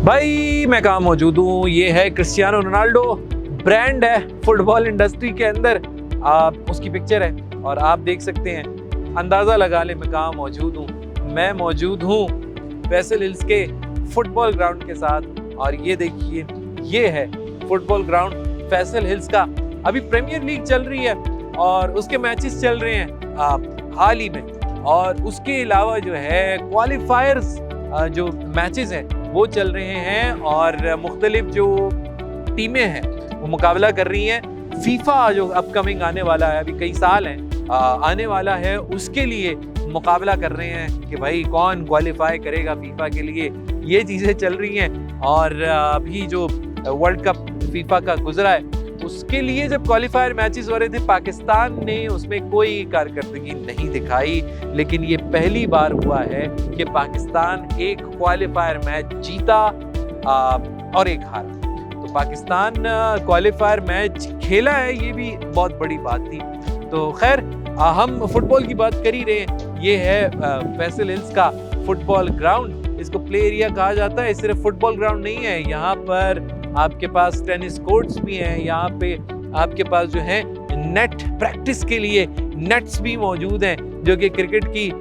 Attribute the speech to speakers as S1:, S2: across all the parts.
S1: भाई मैं कहाँ मौजूद हूँ, ये है क्रिस्टियानो रोनाल्डो, ब्रांड है फुटबॉल इंडस्ट्री के अंदर। आप उसकी पिक्चर है और आप देख सकते हैं, अंदाज़ा लगा ले मैं कहाँ मौजूद हूँ। मैं मौजूद हूँ फैसल हिल्स के फुटबॉल ग्राउंड के साथ और ये देखिए, ये है फुटबॉल ग्राउंड फैसल हिल्स का। अभी प्रीमियर लीग चल रही है और उसके मैचेस चल रहे हैं हाल ही में, और उसके अलावा जो है क्वालिफायर्स जो मैचेस हैं वो चल रहे हैं और मुख्तलिफ जो टीमें हैं वो मुकाबला कर रही हैं। फीफा जो अपकमिंग आने वाला है, अभी कई साल हैं आने वाला है, उसके लिए मुकाबला कर रहे हैं कि भाई कौन क्वालिफाई करेगा फीफा के लिए। ये चीज़ें चल रही हैं और अभी जो वर्ल्ड कप फीफा का गुजरा है उसके लिए जब क्वालिफायर मैचेस हो रहे थे, पाकिस्तान ने उसमें कोई कारकर्दगी नहीं दिखाई, लेकिन ये पहली बार हुआ है कि पाकिस्तान एक क्वालिफायर मैच जीता और एक हारा। तो पाकिस्तान क्वालिफायर मैच खेला है, ये भी बहुत बड़ी बात थी। तो खैर हम फुटबॉल की बात कर ही रहे हैं। ये है फैसल हिल्स का फुटबॉल ग्राउंड, इसको प्ले एरिया कहा जाता है। सिर्फ फुटबॉल ग्राउंड नहीं है, यहाँ पर आपके पास टेनिस कोर्ट्स भी हैं, यहाँ पे आपके पास जो है नेट प्रैक्टिस के लिए नेट्स भी मौजूद हैं, जो कि क्रिकेट की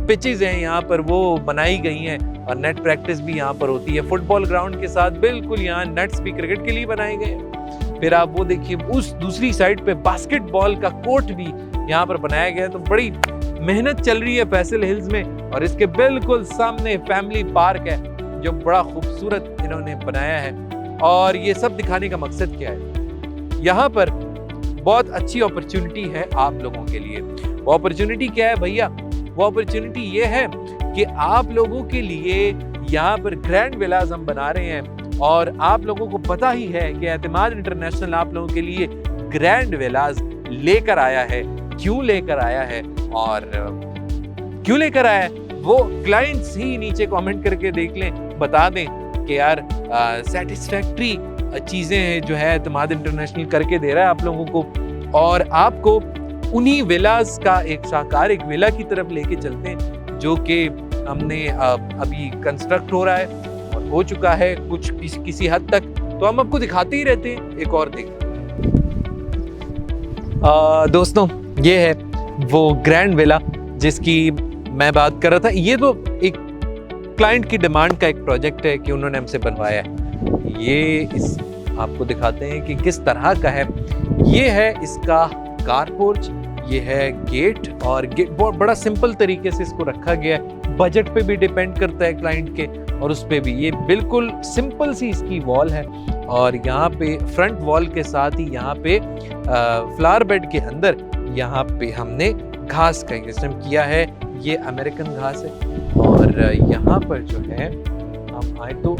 S1: पिचेस हैं यहाँ पर वो बनाई गई हैं और नेट प्रैक्टिस भी यहाँ पर होती है। फुटबॉल ग्राउंड के साथ बिल्कुल यहाँ नेट्स भी क्रिकेट के लिए बनाए गए हैं। फिर आप वो देखिए, उस दूसरी साइड पे बास्केटबॉल का कोर्ट भी यहाँ पर बनाया गया है। तो बड़ी मेहनत चल रही है फैसल हिल्स में, और इसके बिल्कुल सामने फैमिली पार्क है जो बड़ा खूबसूरत इन्होंने बनाया है। और ये सब दिखाने का मकसद क्या है, यहाँ पर बहुत अच्छी अपॉर्चुनिटी है आप लोगों के लिए। वो अपॉर्चुनिटी क्या है भैया? वो अपॉर्चुनिटी ये है कि आप लोगों के लिए यहाँ पर ग्रैंड विलास हम बना रहे हैं, और आप लोगों को पता ही है कि एतमाद इंटरनेशनल आप लोगों के लिए ग्रैंड विलास लेकर आया है। क्यों लेकर आया है और क्यों लेकर आया है वो क्लाइंट्स ही नीचे कमेंट करके देख लें, बता दें कि यार सेटिस्फैक्ट्री चीज़ें जो है एतमाद इंटरनेशनल करके दे रहा है आप लोगों को, और आपको उन्हीं विलास का एक शाहकार एक विला की तरफ लेके चलते हैं जो कि हमने अभी कंस्ट्रक्ट हो रहा है और हो चुका है कुछ किसी हद तक। तो हम आपको दिखाते ही रहते हैं। एक और देख दोस्तों, ये है वो ग्रैंड विला जिसकी मैं बात कर रहा था। ये तो एक क्लाइंट की डिमांड का एक प्रोजेक्ट है कि उन्होंने हमसे बनवाया है। ये इस आपको दिखाते हैं कि किस तरह का है। ये है इसका कार पोर्च, ये है गेट, और गेट बहुत बड़ा सिंपल तरीके से इसको रखा गया है। बजट पे भी डिपेंड करता है क्लाइंट के, और उस पे भी ये बिल्कुल सिंपल सी इसकी वॉल है। और यहाँ पे फ्रंट वॉल के साथ ही यहाँ पे फ्लावर बेड के अंदर यहाँ पे हमने घास का सिस्टम किया है। ये अमेरिकन घास है। और यहाँ पर जो है हम आए तो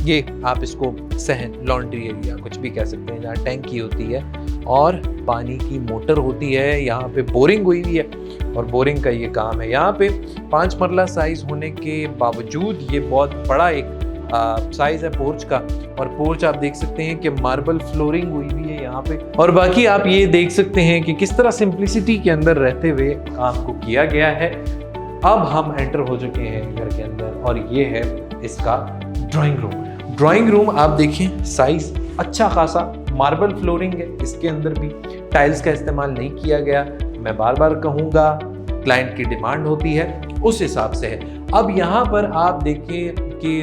S1: ये आप इसको सहन लॉन्ड्री एरिया कुछ भी कह सकते हैं, जहाँ टैंकी होती है और पानी की मोटर होती है। यहाँ पे बोरिंग हुई हुई है और बोरिंग का ये काम है। यहाँ पे 5 मरला साइज होने के बावजूद ये बहुत बड़ा एक साइज है पोर्च का। और पोर्च आप देख सकते हैं कि मार्बल फ्लोरिंग हुई हुई है यहाँ पे। और बाकी आप ये देख सकते हैं कि किस तरह सिंप्लिसिटी के अंदर रहते हुए काम को किया गया है। अब हम एंटर हो चुके हैं घर के अंदर, और ये है इसका ड्राइंग रूम। ड्राइंग रूम आप देखें, साइज अच्छा खासा, मार्बल फ्लोरिंग है, इसके अंदर भी टाइल्स का इस्तेमाल नहीं किया गया। मैं बार बार कहूँगा, क्लाइंट की डिमांड होती है उस हिसाब से है। अब यहाँ पर आप देखें कि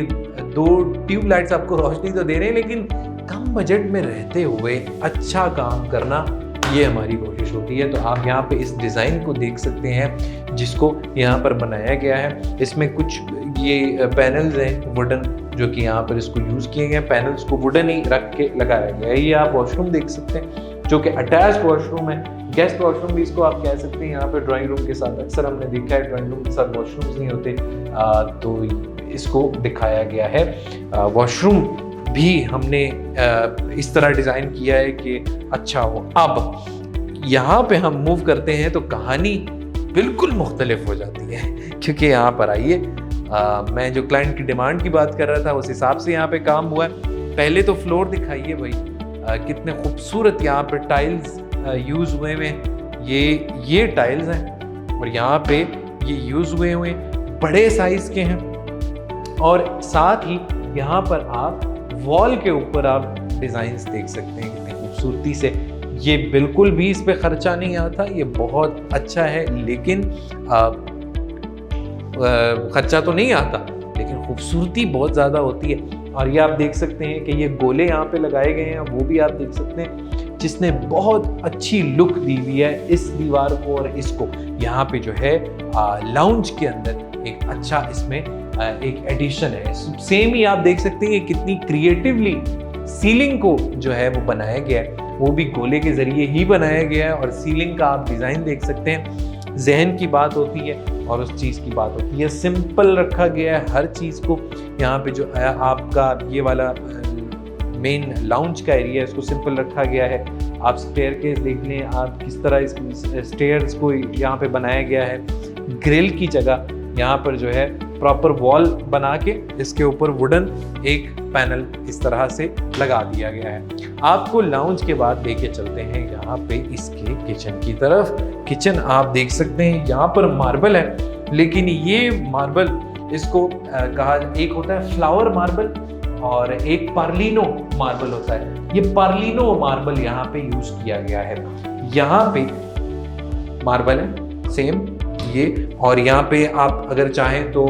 S1: 2 ट्यूबलाइट्स आपको रोशनी तो दे रहे हैं, लेकिन कम बजट में रहते हुए अच्छा काम करना ये हमारी कोशिश होती है। तो आप यहाँ पे इस डिज़ाइन को देख सकते हैं जिसको यहाँ पर बनाया गया है। इसमें कुछ ये पैनल्स हैं वुडन, जो कि यहाँ पर इसको यूज़ किए गए। पैनल्स को वुडन ही रख के लगाया गया है। ये आप वॉशरूम देख सकते हैं जो कि अटैच्ड वॉशरूम है, गेस्ट वॉशरूम भी इसको आप कह सकते हैं। यहाँ पर ड्राइंग रूम के साथ अक्सर हमने देखा है ड्राइंग रूम के साथ वॉशरूम्स नहीं होते, तो इसको दिखाया गया है। वॉशरूम भी हमने इस तरह डिज़ाइन किया है कि अच्छा हो। अब यहाँ पे हम मूव करते हैं तो कहानी बिल्कुल मुख्तलिफ हो जाती है, क्योंकि यहाँ पर आइए, मैं जो क्लाइंट की डिमांड की बात कर रहा था उस हिसाब से यहाँ पे काम हुआ है। पहले तो फ्लोर दिखाइए भाई, कितने खूबसूरत यहाँ पे टाइल्स यूज़ हुए हैं। ये टाइल्स हैं और यहाँ पे ये यूज़ हुए बड़े साइज़ के हैं। और साथ ही यहाँ पर आप वॉल के ऊपर आप डिज़ाइंस देख सकते हैं कितनी खूबसूरती से। ये बिल्कुल भी इस पे खर्चा नहीं आता, ये बहुत अच्छा है, लेकिन खर्चा तो नहीं आता लेकिन खूबसूरती बहुत ज़्यादा होती है। और ये आप देख सकते हैं कि ये गोले यहाँ पे लगाए गए हैं, वो भी आप देख सकते हैं, जिसने बहुत अच्छी लुक दी हुई है इस दीवार को और इसको। यहाँ पे जो है लाउंज के अंदर एक अच्छा इसमें एक एडिशन है। सेम ही आप देख सकते हैं कितनी क्रिएटिवली सीलिंग को जो है वो बनाया गया है, वो भी गोले के ज़रिए ही बनाया गया है। और सीलिंग का आप डिज़ाइन देख सकते हैं, जहन की बात होती है और उस चीज़ की बात होती है। सिंपल रखा गया है हर चीज़ को। यहाँ पे जो आपका ये वाला मेन लाउंज का एरिया है, इसको सिंपल रखा गया है। आप स्टेयरकेस देख लें, आप किस तरह इस स्टेयर्स को यहाँ पे बनाया गया है। ग्रिल की जगह यहाँ पर जो है प्रॉपर वॉल बना के इसके ऊपर वुडन एक पैनल इस तरह से लगा दिया गया है। आपको लाउंज के बाद लेके चलते हैं यहाँ पे इसके किचन की तरफ। किचन आप देख सकते हैं, यहाँ पर मार्बल है, लेकिन ये मार्बल इसको कहा, एक होता है फ्लावर मार्बल और एक पार्लिनो मार्बल होता है। ये पार्लिनो मार्बल यहाँ पे यूज किया गया है। यहाँ पे मार्बल है सेम ये, और यहाँ पे आप अगर चाहें तो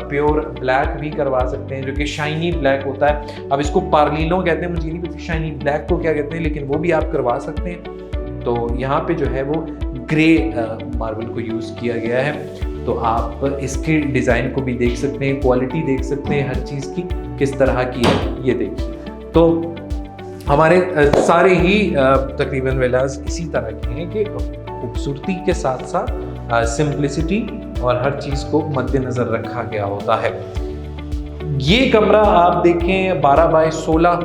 S1: प्योर ब्लैक भी करवा सकते हैं, जो कि शाइनी ब्लैक होता है। अब इसको पार्लिनो कहते हैं, मुझे नहीं पता शाइनी ब्लैक को क्या कहते हैं, लेकिन वो भी आप करवा सकते हैं। तो यहाँ पे जो है वो ग्रे मार्बल को यूज़ किया गया है। तो आप इसके डिज़ाइन को भी देख सकते हैं, क्वालिटी देख सकते हैं हर चीज़ की किस तरह की है, ये देखिए। तो हमारे सारे ही तकरीबन विलास इसी तरह के हैं कि खूबसूरती के साथ साथ सिंप्लिसिटी और हर चीज़ को मद्देनज़र रखा गया होता है। ये कमरा आप देखें 12 बाय 16,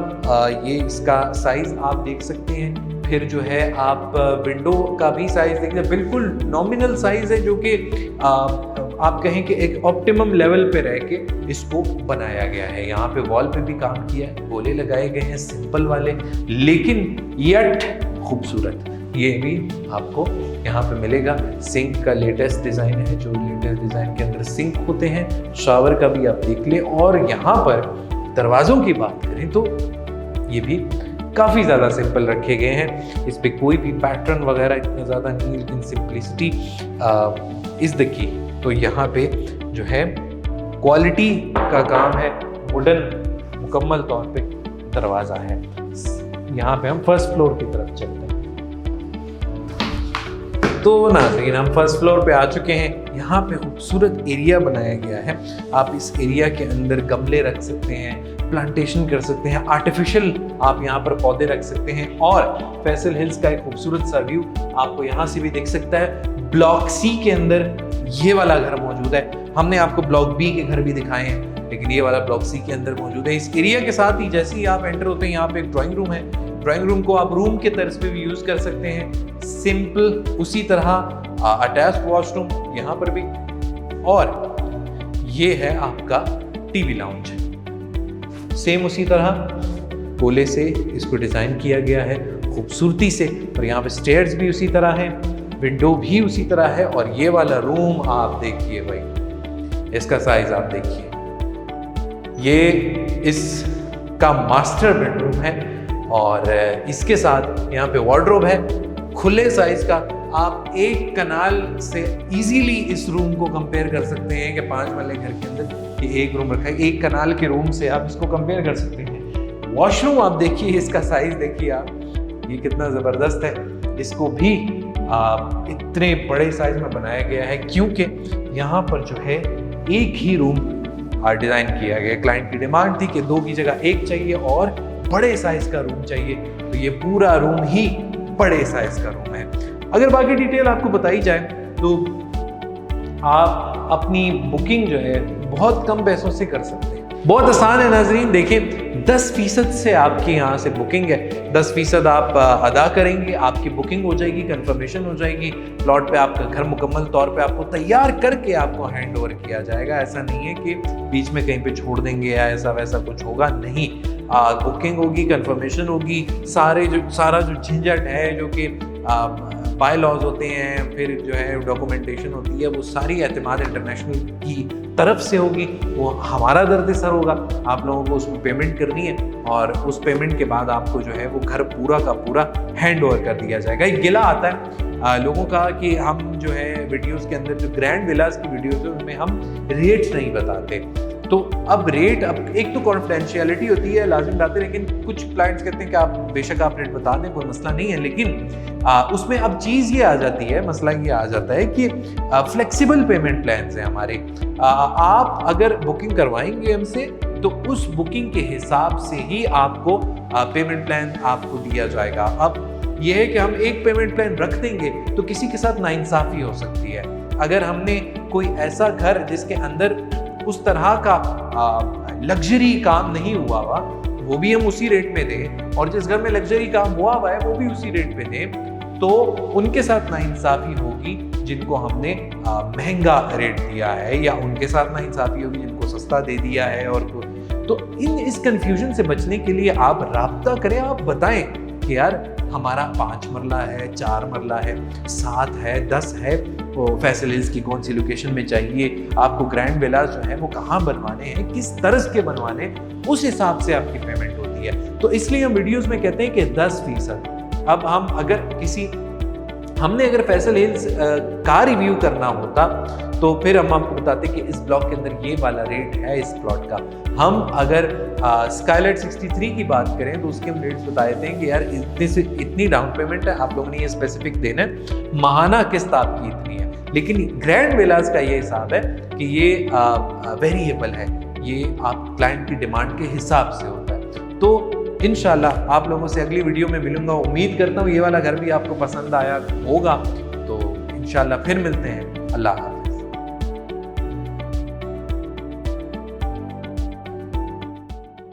S1: ये इसका साइज़ आप देख सकते हैं। फिर जो है आप विंडो का भी साइज़ देखते हैं, बिल्कुल नॉमिनल साइज़ है, जो कि आप कहें कि एक ऑप्टिमम लेवल पे रह के इसको बनाया गया है। यहाँ पे वॉल पे भी काम किया है, गोले लगाए गए हैं सिंपल वाले, लेकिन यट खूबसूरत। ये भी आपको यहाँ पे मिलेगा। सिंक का लेटेस्ट डिज़ाइन है, जो लेटेस्ट डिज़ाइन के अंदर सिंक होते हैं। शावर का भी आप देख लें। और यहाँ पर दरवाज़ों की बात करें तो ये भी काफ़ी ज़्यादा सिंपल रखे गए हैं। इस पे कोई भी पैटर्न वगैरह इतना ज़्यादा नहीं, लेकिन सिंप्लिसिटी इज़ द की। तो यहाँ पे जो है क्वालिटी का काम है, वुडन मुकम्मल तौर पे दरवाज़ा है। यहाँ पे हम फर्स्ट फ्लोर की तरफ चलते हैं। तो नाज़रीन, हम फर्स्ट फ्लोर पे आ चुके हैं। यहाँ पे खूबसूरत एरिया बनाया गया है। आप इस एरिया के अंदर गमले रख सकते हैं, प्लांटेशन कर सकते हैं, आर्टिफिशियल आप यहाँ पर पौधे रख सकते हैं। और फैसल हिल्स का एक खूबसूरत सा व्यू आपको यहाँ से भी दिख सकता है। ब्लॉक सी के अंदर ये वाला घर मौजूद है। हमने आपको ब्लॉक बी के घर भी दिखाए हैं, लेकिन ये वाला ब्लॉक सी के अंदर मौजूद है। इस एरिया के साथ ही जैसे ही आप एंटर होते हैं, यहाँ पे एक ड्राइंग रूम है। ड्राइंग रूम को आप रूम के तर्ज पे भी यूज़ कर सकते हैं, सिंपल। उसी तरह अटैच वॉशरूम यहाँ पर भी। और ये है आपका टीवी लाउंज, सेम उसी तरह गोले से इसको डिज़ाइन किया गया है खूबसूरती से। और यहाँ पे स्टेयर्स भी उसी तरह हैं, विंडो भी उसी तरह है। और ये वाला रूम आप देखिए भाई, इसका साइज आप देखिए, ये इसका मास्टर बेडरूम है। और इसके साथ यहाँ पे वार्डरोब है खुले साइज का। आप एक कनाल से इजीली इस रूम को कंपेयर कर सकते हैं कि 5 वाले घर के अंदर ये एक रूम रखा है, एक कनाल के रूम से आप इसको कंपेयर कर सकते हैं। वॉशरूम आप देखिए, इसका साइज देखिए आप, ये कितना ज़बरदस्त है। इसको भी इतने बड़े साइज में बनाया गया है क्योंकि यहाँ पर जो है एक ही रूम डिज़ाइन किया गया। क्लाइंट की डिमांड थी कि 2 की जगह 1 चाहिए और बड़े साइज का रूम चाहिए, तो ये पूरा रूम ही बड़े साइज का रूम है। अगर बाकी डिटेल आपको बताई जाए तो आप अपनी बुकिंग जो है बहुत कम पैसों से कर सकते हैं। बहुत आसान है नाजरीन। देखिए 10% से आपकी यहाँ से बुकिंग है, 10% आप अदा करेंगे, आपकी बुकिंग हो जाएगी, कंफर्मेशन हो जाएगी, प्लॉट पे आपका घर मुकम्मल तौर पे आपको तैयार करके आपको हैंड ओवर किया जाएगा। ऐसा नहीं है कि बीच में कहीं पे छोड़ देंगे या ऐसा वैसा कुछ होगा, नहीं। बुकिंग होगी, कंफर्मेशन होगी, सारा जो झंझट है जो कि बाय लॉज होते हैं, फिर जो है डॉक्यूमेंटेशन होती है, वो सारी एतमाद इंटरनेशनल की तरफ से होगी, वो हमारा दर्द सर होगा। आप लोगों को उसमें पेमेंट करनी है और उस पेमेंट के बाद आपको जो है वो घर पूरा का पूरा हैंड ओवर कर दिया जाएगा। एक गिला आता है लोगों का कि हम जो है वीडियोस के अंदर जो ग्रैंड विलास की वीडियोस है उनमें हम रेट नहीं बताते। तो अब रेट, अब एक तो कॉन्फिडेंशियलिटी होती है, लाजिम बात है, लेकिन कुछ क्लाइंट्स कहते हैं कि आप बेशक आप रेट बता दें, कोई मसला नहीं है, लेकिन उसमें अब चीज़ ये आ जाती है, मसला ये आ जाता है कि फ्लेक्सिबल पेमेंट प्लान्स हैं हमारे। आप अगर बुकिंग करवाएंगे हमसे तो उस बुकिंग के हिसाब से ही आपको पेमेंट प्लान आपको दिया जाएगा। अब यह है कि हम एक पेमेंट प्लान रख देंगे तो किसी के साथ नाइंसाफ़ी हो सकती है। अगर हमने कोई ऐसा घर जिसके अंदर उस तरह का लग्जरी काम नहीं हुआ हुआ, वो भी हम उसी रेट में दें, और जिस घर में लग्जरी काम हुआ हुआ है वो भी उसी रेट पे दें, तो उनके साथ नाइंसाफ़ी होगी जिनको हमने महंगा रेट दिया है, या उनके साथ नाइंसाफ़ी होगी जिनको सस्ता दे दिया है। और तो इस कंफ्यूजन से बचने के लिए आप राब्ता करें, आप बताएं कि यार हमारा 5 मरला है, 4 मरला है, 7 है, 10 है, फैसल हिल्स की कौन सी लोकेशन में चाहिए, आपको ग्रैंड विलास जो है वो कहाँ बनवाने हैं, किस तरह के बनवाने, उस हिसाब से आपकी पेमेंट होती है। तो इसलिए हम वीडियोस में कहते हैं कि 10%। अब हम हमने अगर फैसल हिल्स का रिव्यू करना होता तो फिर हम आपको बताते कि इस ब्लॉक के अंदर ये वाला रेट है इस प्लॉट का। हम अगर स्काईलाइट 63 की बात करें तो उसके हम रेट्स बता देते हैं कि यार इतने से इतनी डाउन पेमेंट है, आप लोगों ने ये स्पेसिफिक देना है, माहाना किस्त आपकी इतनी है। लेकिन ग्रैंड विलास का ये हिसाब है कि ये वेरिएबल है, ये आप क्लाइंट की डिमांड के हिसाब से होता है। तो इंशाल्लाह आप लोगों से अगली वीडियो में मिलूंगा। उम्मीद करता हूँ ये वाला घर भी आपको पसंद आया होगा। तो इंशाल्लाह फिर मिलते हैं। अल्लाह।